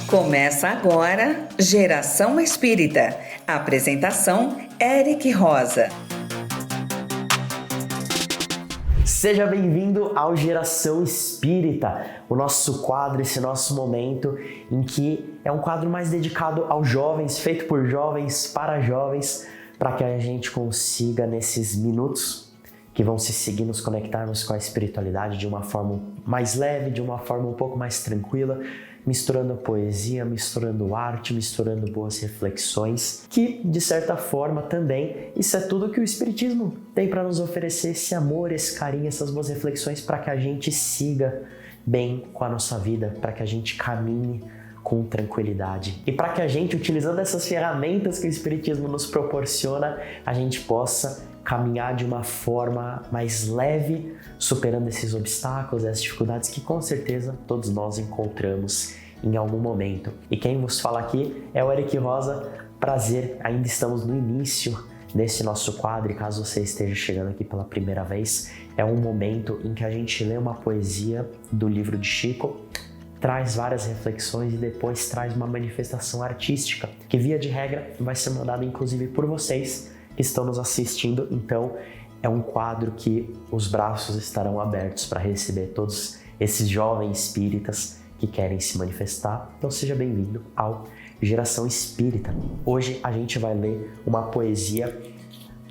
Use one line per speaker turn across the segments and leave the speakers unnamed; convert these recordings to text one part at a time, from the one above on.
Começa agora Geração Espírita. Apresentação Eric Rosa.
Seja bem-vindo ao Geração Espírita, o nosso quadro, esse nosso momento em que é um quadro mais dedicado aos jovens, feito por jovens, para que a gente consiga nesses minutos que vão se seguir nos conectarmos com a espiritualidade de uma forma mais leve, de uma forma um pouco mais tranquila, misturando poesia, misturando arte, misturando boas reflexões, que de certa forma também isso é tudo que o Espiritismo tem para nos oferecer, esse amor, esse carinho, essas boas reflexões para que a gente siga bem com a nossa vida, para que a gente caminhe com tranquilidade e para que a gente, utilizando essas ferramentas que o Espiritismo nos proporciona, a gente possa caminhar de uma forma mais leve, superando esses obstáculos, essas dificuldades que com certeza todos nós encontramos em algum momento. E quem vos fala aqui é o Eric Rosa. Prazer, ainda estamos no início desse nosso quadro e caso você esteja chegando aqui pela primeira vez, é um momento em que a gente lê uma poesia do livro de Chico, traz várias reflexões e depois traz uma manifestação artística, que via de regra vai ser mandada inclusive por vocês que estão nos assistindo. Então é um quadro que os braços estarão abertos para receber todos esses jovens espíritas que querem se manifestar. Então seja bem-vindo ao Geração Espírita. Hoje a gente vai ler uma poesia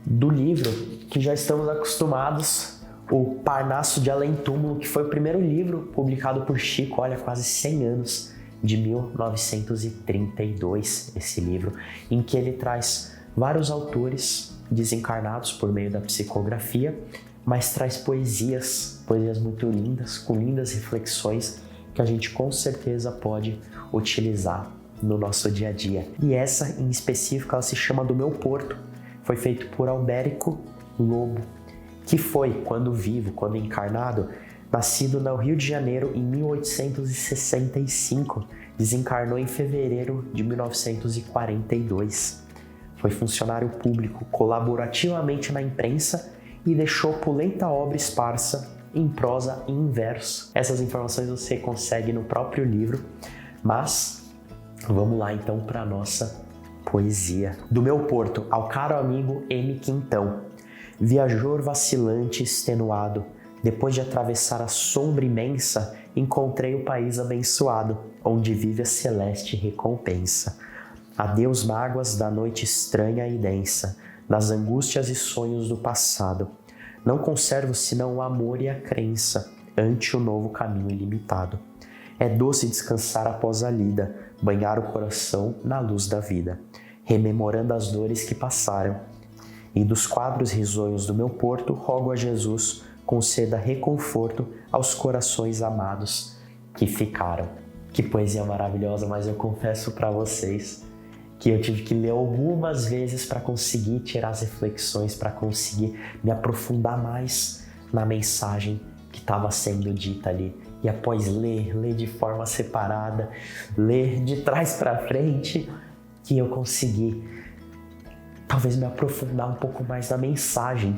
do livro que já estamos acostumados, o Parnaso de Além Túmulo, que foi o primeiro livro publicado por Chico, olha, quase 100 anos, de 1932, esse livro, em que ele traz vários autores desencarnados por meio da psicografia, mas traz poesias muito lindas, com lindas reflexões que a gente com certeza pode utilizar no nosso dia a dia. E essa em específico, ela se chama Do Meu Porto, foi feito por Albérico Lobo, que foi, quando vivo, quando encarnado, nascido no Rio de Janeiro em 1865, desencarnou em fevereiro de 1942. Foi funcionário público, colaborativamente na imprensa e deixou opulenta obra esparsa em prosa e em verso. Essas informações você consegue no próprio livro, mas vamos lá então para a nossa poesia. Do Meu Porto, ao caro amigo M. Quintão. Viajor vacilante e extenuado, depois de atravessar a sombra imensa, encontrei o país abençoado, onde vive a celeste recompensa. Adeus mágoas da noite estranha e densa, das angústias e sonhos do passado. Não conservo senão o amor e a crença, ante o novo caminho ilimitado. É doce descansar após a lida, banhar o coração na luz da vida, rememorando as dores que passaram. E dos quadros risonhos do meu porto, rogo a Jesus, conceda reconforto aos corações amados que ficaram. Que poesia maravilhosa, mas eu confesso para vocês que eu tive que ler algumas vezes para conseguir tirar as reflexões, para conseguir me aprofundar mais na mensagem que estava sendo dita ali. E após ler de forma separada, ler de trás para frente, que eu consegui talvez me aprofundar um pouco mais na mensagem.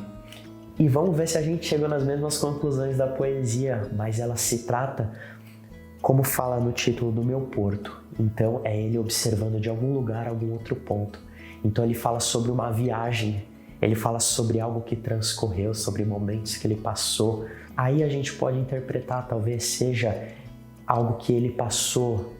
E vamos ver se a gente chegou nas mesmas conclusões da poesia, mas ela se trata, como fala no título, do meu porto. Então é ele observando de algum lugar, algum outro ponto. Então ele fala sobre uma viagem, ele fala sobre algo que transcorreu, sobre momentos que ele passou. Aí a gente pode interpretar, talvez seja algo que ele passou,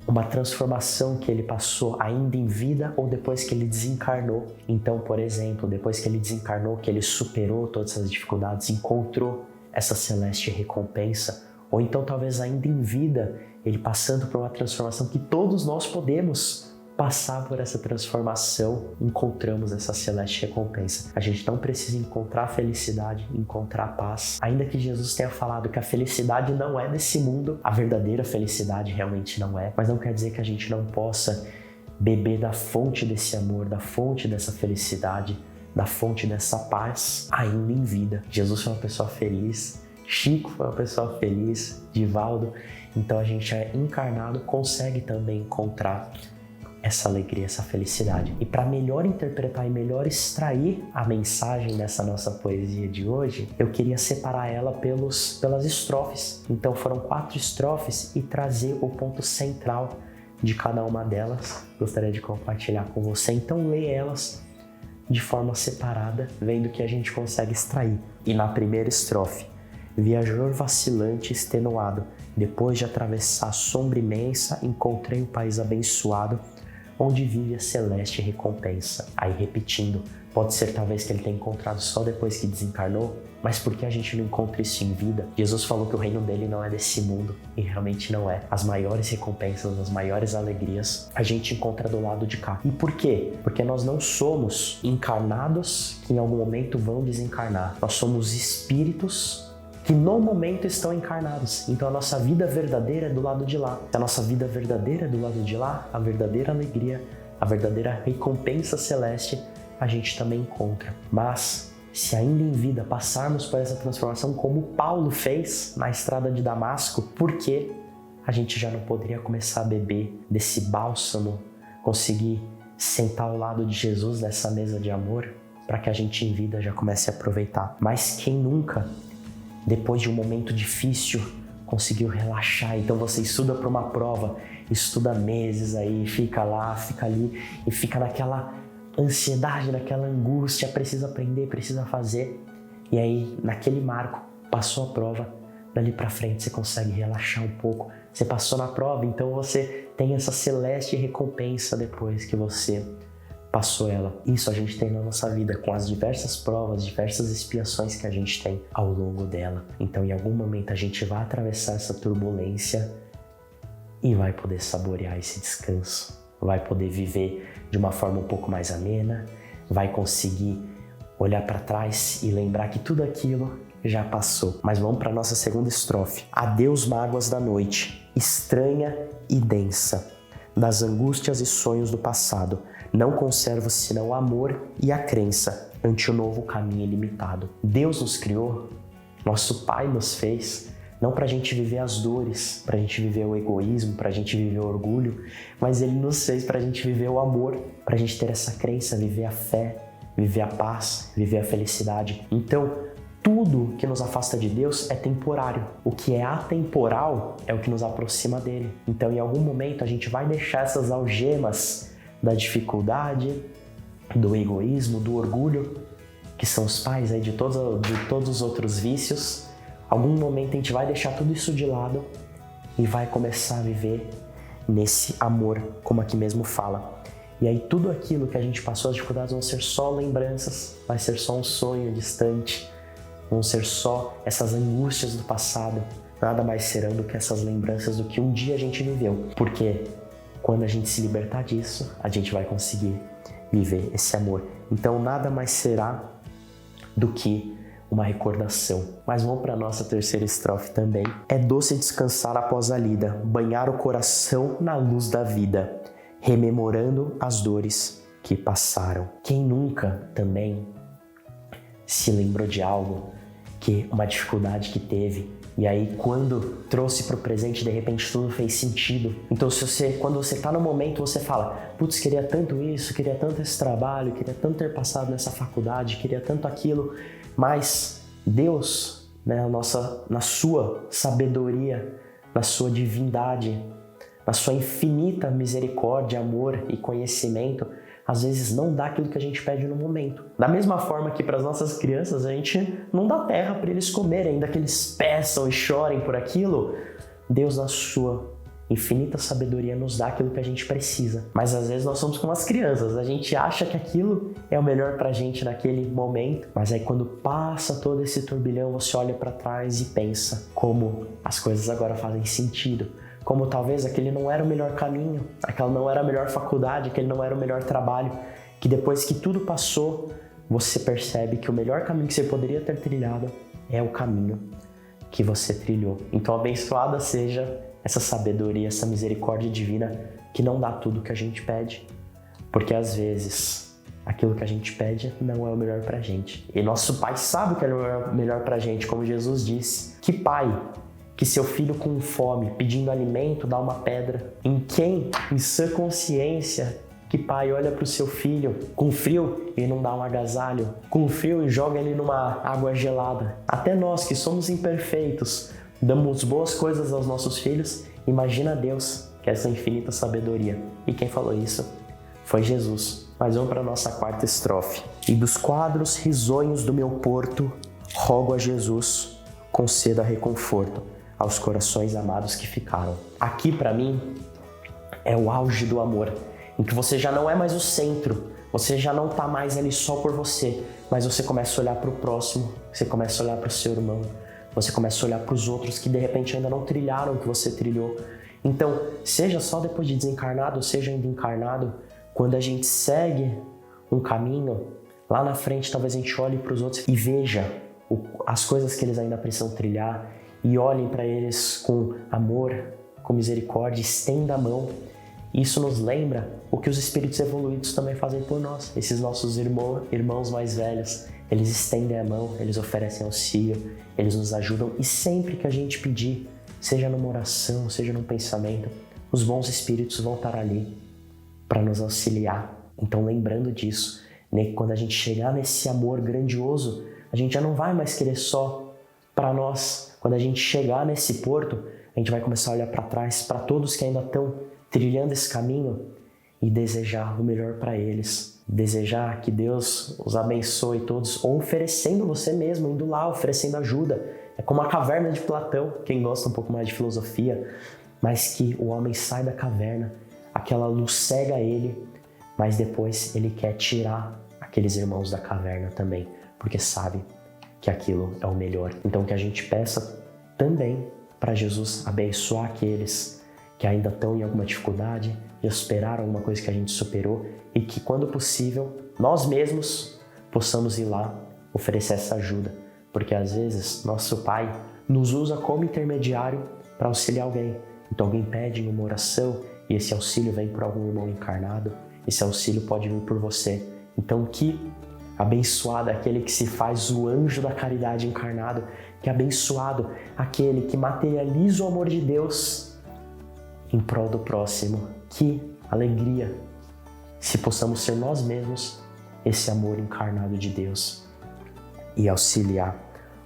uma transformação que ele passou ainda em vida ou depois que ele desencarnou. Então, por exemplo, depois que ele desencarnou, que ele superou todas essas dificuldades, encontrou essa celeste recompensa, ou então talvez ainda em vida, ele passando por uma transformação que todos nós podemos passar por essa transformação, encontramos essa celeste recompensa. A gente não precisa encontrar felicidade, encontrar paz. Ainda que Jesus tenha falado que a felicidade não é desse mundo, a verdadeira felicidade realmente não é, mas não quer dizer que a gente não possa beber da fonte desse amor, da fonte dessa felicidade, da fonte dessa paz ainda em vida. Jesus foi uma pessoa feliz, Chico foi uma pessoa feliz, Divaldo. Então a gente é encarnado, consegue também encontrar essa alegria, essa felicidade. E para melhor interpretar e melhor extrair a mensagem dessa nossa poesia de hoje, eu queria separar ela pelas estrofes. Então foram 4 estrofes e trazer o ponto central de cada uma delas, gostaria de compartilhar com você. Então lê elas de forma separada, vendo o que a gente consegue extrair. E na primeira estrofe: viajor vacilante e extenuado, depois de atravessar a sombra imensa, encontrei o país abençoado, onde vive a celeste recompensa. Aí repetindo, pode ser talvez que ele tenha encontrado só depois que desencarnou, mas por que a gente não encontra isso em vida? Jesus falou que o reino dele não é desse mundo, e realmente não é. As maiores recompensas, as maiores alegrias, a gente encontra do lado de cá. E por quê? Porque nós não somos encarnados que em algum momento vão desencarnar. Nós somos espíritos que no momento estão encarnados. Então a nossa vida verdadeira é do lado de lá. Se a nossa vida verdadeira é do lado de lá, a verdadeira alegria, a verdadeira recompensa celeste, a gente também encontra. Mas se ainda em vida passarmos por essa transformação como Paulo fez na estrada de Damasco, por que a gente já não poderia começar a beber desse bálsamo, conseguir sentar ao lado de Jesus nessa mesa de amor, para que a gente em vida já comece a aproveitar? Mas quem nunca, depois de um momento difícil, conseguiu relaxar? Então você estuda para uma prova, estuda meses aí, fica lá, fica ali e fica naquela ansiedade, naquela angústia, precisa aprender, precisa fazer. E aí, naquele marco, passou a prova, dali pra frente você consegue relaxar um pouco. Você passou na prova, então você tem essa celeste recompensa depois que você passou ela. Isso a gente tem na nossa vida, com as diversas provas, diversas expiações que a gente tem ao longo dela. Então, em algum momento, a gente vai atravessar essa turbulência e vai poder saborear esse descanso. Vai poder viver de uma forma um pouco mais amena, vai conseguir olhar para trás e lembrar que tudo aquilo já passou. Mas vamos para a nossa segunda estrofe. Adeus mágoas da noite, estranha e densa, das angústias e sonhos do passado, não conservo senão o amor e a crença ante o novo caminho ilimitado. Deus nos criou, nosso Pai nos fez, não para a gente viver as dores, para a gente viver o egoísmo, para a gente viver o orgulho, mas Ele nos fez para a gente viver o amor, para a gente ter essa crença, viver a fé, viver a paz, viver a felicidade. Então, tudo que nos afasta de Deus é temporário. O que é atemporal é o que nos aproxima dele. Então, em algum momento, a gente vai deixar essas algemas da dificuldade, do egoísmo, do orgulho, que são os pais aí de todos os outros vícios. Algum momento a gente vai deixar tudo isso de lado e vai começar a viver nesse amor, como aqui mesmo fala. E aí tudo aquilo que a gente passou, as dificuldades, vão ser só lembranças, vai ser só um sonho distante, vão ser só essas angústias do passado, nada mais serão do que essas lembranças do que um dia a gente viveu. Porque quando a gente se libertar disso, a gente vai conseguir viver esse amor. Então nada mais será do que uma recordação. Mas vamos para a nossa terceira estrofe também. É doce descansar após a lida, banhar o coração na luz da vida, rememorando as dores que passaram. Quem nunca também se lembrou de algo, uma dificuldade que teve, e aí quando trouxe para o presente, de repente tudo fez sentido. Então quando você está no momento, você fala, putz, queria tanto isso, queria tanto esse trabalho, queria tanto ter passado nessa faculdade, queria tanto aquilo, mas Deus, né, na sua sabedoria, na sua divindade, na sua infinita misericórdia, amor e conhecimento, às vezes não dá aquilo que a gente pede no momento. Da mesma forma que para as nossas crianças a gente não dá terra para eles comerem, ainda que eles peçam e chorem por aquilo, Deus na sua infinita sabedoria nos dá aquilo que a gente precisa. Mas às vezes nós somos como as crianças, a gente acha que aquilo é o melhor pra gente naquele momento, mas aí quando passa todo esse turbilhão, você olha para trás e pensa como as coisas agora fazem sentido, como talvez aquele não era o melhor caminho, aquela não era a melhor faculdade, aquele não era o melhor trabalho, que depois que tudo passou, você percebe que o melhor caminho que você poderia ter trilhado é o caminho que você trilhou. Então abençoada seja essa sabedoria, essa misericórdia divina que não dá tudo que a gente pede, porque às vezes aquilo que a gente pede não é o melhor pra gente. E nosso Pai sabe o que é o melhor pra gente, como Jesus disse. Que pai que seu filho com fome, pedindo alimento, dá uma pedra? Em quem, em sua consciência, que pai olha pro seu filho com frio e não dá um agasalho, com frio e joga ele numa água gelada? Até nós que somos imperfeitos, damos boas coisas aos nossos filhos, imagina Deus que é essa infinita sabedoria. E quem falou isso foi Jesus. Mas vamos para a nossa quarta estrofe. E dos quadros risonhos do meu porto, rogo a Jesus, conceda reconforto aos corações amados que ficaram. Aqui, para mim, é o auge do amor, em que você já não é mais o centro, você já não está mais ali só por você, mas você começa a olhar para o próximo, você começa a olhar para o seu irmão, você começa a olhar para os outros que de repente ainda não trilharam o que você trilhou. Então, seja só depois de desencarnado, seja ainda encarnado, quando a gente segue um caminho, lá na frente talvez a gente olhe para os outros e veja as coisas que eles ainda precisam trilhar e olhem para eles com amor, com misericórdia, estenda a mão. Isso nos lembra o que os espíritos evoluídos também fazem por nós. Esses nossos irmãos mais velhos, eles estendem a mão, eles oferecem auxílio, eles nos ajudam. E sempre que a gente pedir, seja numa oração, seja num pensamento, os bons espíritos vão estar ali para nos auxiliar. Então, lembrando disso, né, quando a gente chegar nesse amor grandioso, a gente já não vai mais querer só para nós. Quando a gente chegar nesse porto, a gente vai começar a olhar para trás, para todos que ainda estão trilhando esse caminho e desejar o melhor para eles. Desejar que Deus os abençoe todos, ou oferecendo você mesmo, indo lá, oferecendo ajuda. É como a caverna de Platão, quem gosta um pouco mais de filosofia, mas que o homem sai da caverna, aquela luz cega ele, mas depois ele quer tirar aqueles irmãos da caverna também, porque sabe que aquilo é o melhor. Então que a gente peça também para Jesus abençoar aqueles que ainda estão em alguma dificuldade, já superaram alguma coisa que a gente superou e que, quando possível, nós mesmos possamos ir lá oferecer essa ajuda. Porque às vezes nosso Pai nos usa como intermediário para auxiliar alguém. Então alguém pede uma oração e esse auxílio vem por algum irmão encarnado, esse auxílio pode vir por você. Então que abençoado é aquele que se faz o anjo da caridade encarnado, que abençoado aquele que materializa o amor de Deus em prol do próximo. Que alegria se possamos ser nós mesmos esse amor encarnado de Deus e auxiliar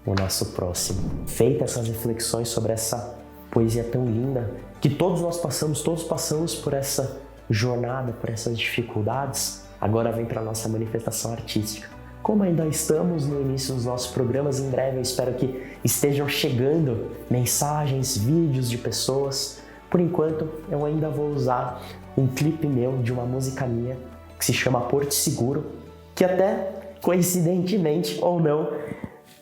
o nosso próximo. Feitas essas reflexões sobre essa poesia tão linda, que todos passamos por essa jornada, por essas dificuldades, agora vem para a nossa manifestação artística. Como ainda estamos no início dos nossos programas, em breve eu espero que estejam chegando mensagens, vídeos de pessoas. Por enquanto, eu ainda vou usar um clipe meu de uma música minha que se chama Porto Seguro, que até, coincidentemente ou não,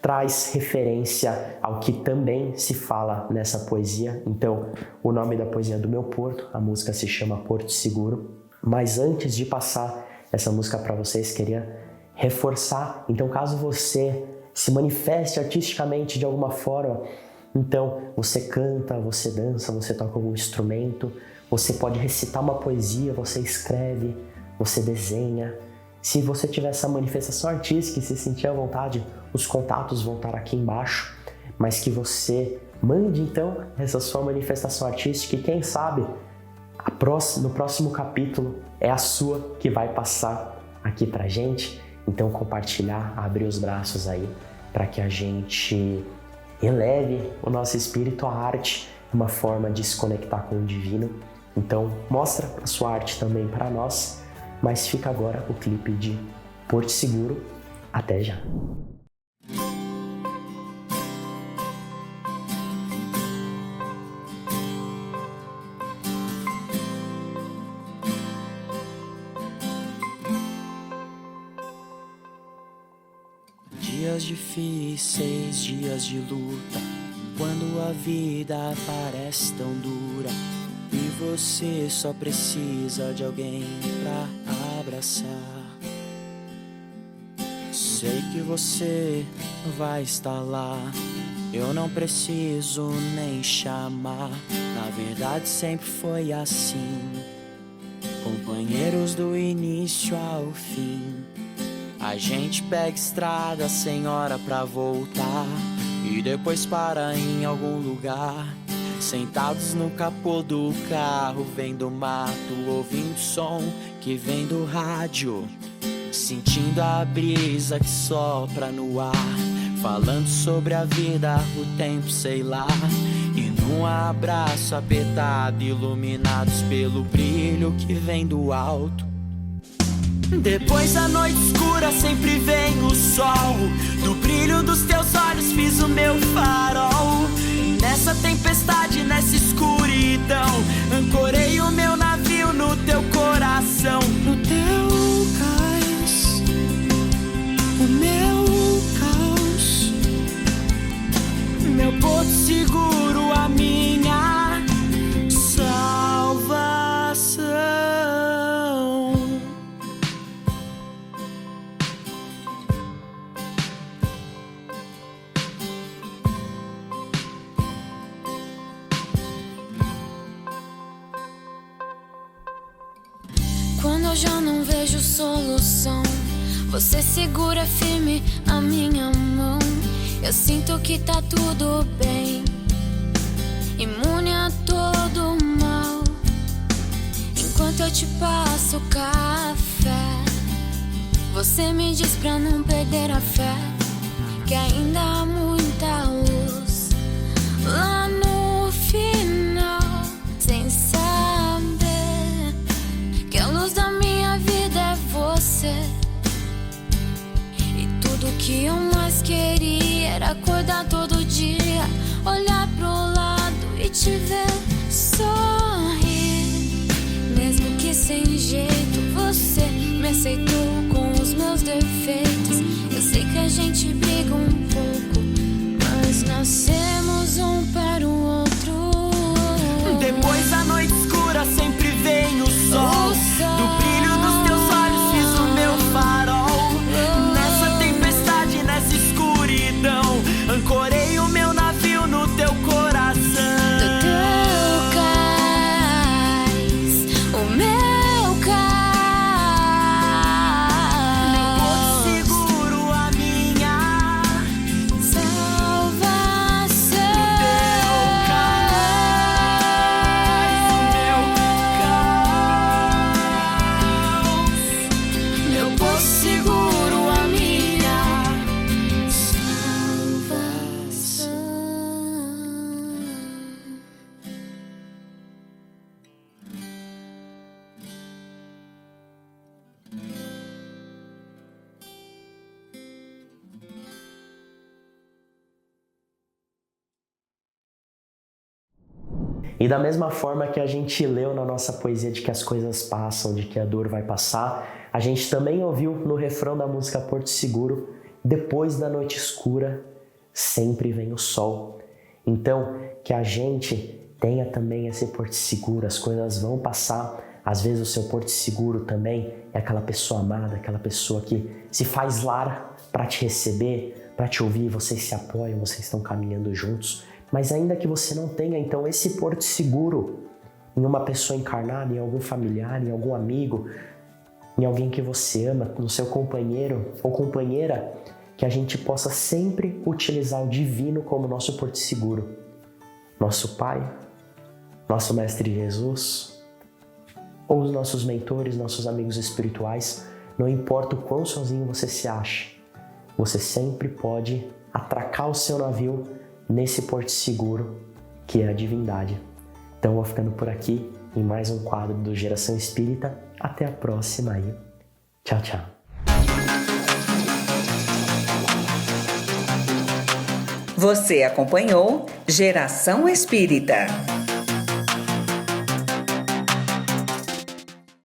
traz referência ao que também se fala nessa poesia. Então, o nome da poesia é do meu porto, a música se chama Porto Seguro. Mas antes de passar essa música para vocês, queria reforçar. Então, caso você se manifeste artisticamente de alguma forma, então você canta, você dança, você toca algum instrumento, você pode recitar uma poesia, você escreve, você desenha. Se você tiver essa manifestação artística e se sentir à vontade, os contatos vão estar aqui embaixo, mas que você mande então essa sua manifestação artística e quem sabe no próximo capítulo é a sua que vai passar aqui pra gente. Então compartilhar, abrir os braços aí para que a gente eleve o nosso espírito. A arte é uma forma de se conectar com o divino. Então mostra a sua arte também para nós. Mas fica agora o clipe de Porto Seguro. Até já!
Dias difíceis, dias de luta, quando a vida parece tão dura e você só precisa de alguém pra abraçar. Sei que você vai estar lá, eu não preciso nem chamar. Na verdade sempre foi assim, companheiros do início ao fim. A gente pega estrada sem hora pra voltar e depois para em algum lugar, sentados no capô do carro, vendo o mato, ouvindo o som que vem do rádio, sentindo a brisa que sopra no ar, falando sobre a vida, o tempo, sei lá. E num abraço apertado, iluminados pelo brilho que vem do alto. Depois da noite escura sempre vem o sol. Do brilho dos teus olhos fiz o meu farol. Nessa tempestade, nessa escuridão, ancorei o meu navio no teu coração. No teu cais, o meu caos, meu porto seguro, a minha salvação.
Quando eu já não vejo solução, você segura firme a minha mão. Eu sinto que tá tudo bem, imune a todo mal. Enquanto eu te passo café, você me diz pra não perder a fé, que ainda há muita luz lá no final. Sem saber que a luz da minha vida é você. E tudo que eu mais queria era acordar todo dia, olhar pro lado e te ver sorrir. Mesmo que sem jeito, você me aceitou com os meus defeitos. Eu sei que a gente briga um pouco, mas nascemos um para o outro.
Depois da noite escura sempre vem o sol. Do brilho dos teus olhos fiz o meu farol. Nessa tempestade, nessa escuridão, ancorei o meu navio no teu coração.
Do teu cais, o meu caos,
meu porto seguro, a minha
salvação.
Meu porto seguro, a minha
Salvação.
E da mesma forma que a gente leu na nossa poesia de que as coisas passam, de que a dor vai passar, a gente também ouviu no refrão da música Porto Seguro: depois da noite escura, sempre vem o sol. Então, que a gente tenha também esse porto seguro, as coisas vão passar. Às vezes o seu porto seguro também é aquela pessoa amada, aquela pessoa que se faz lar para te receber, para te ouvir, vocês se apoiam, vocês estão caminhando juntos. Mas ainda que você não tenha, então, esse porto seguro em uma pessoa encarnada, em algum familiar, em algum amigo, em alguém que você ama, no seu companheiro ou companheira, que a gente possa sempre utilizar o divino como nosso porto seguro. Nosso Pai, nosso Mestre Jesus, ou os nossos mentores, nossos amigos espirituais, não importa o quão sozinho você se ache, você sempre pode atracar o seu navio nesse porto seguro que é a divindade. Então eu vou ficando por aqui em mais um quadro do Geração Espírita. Até a próxima aí. Tchau, tchau.
Você acompanhou Geração Espírita.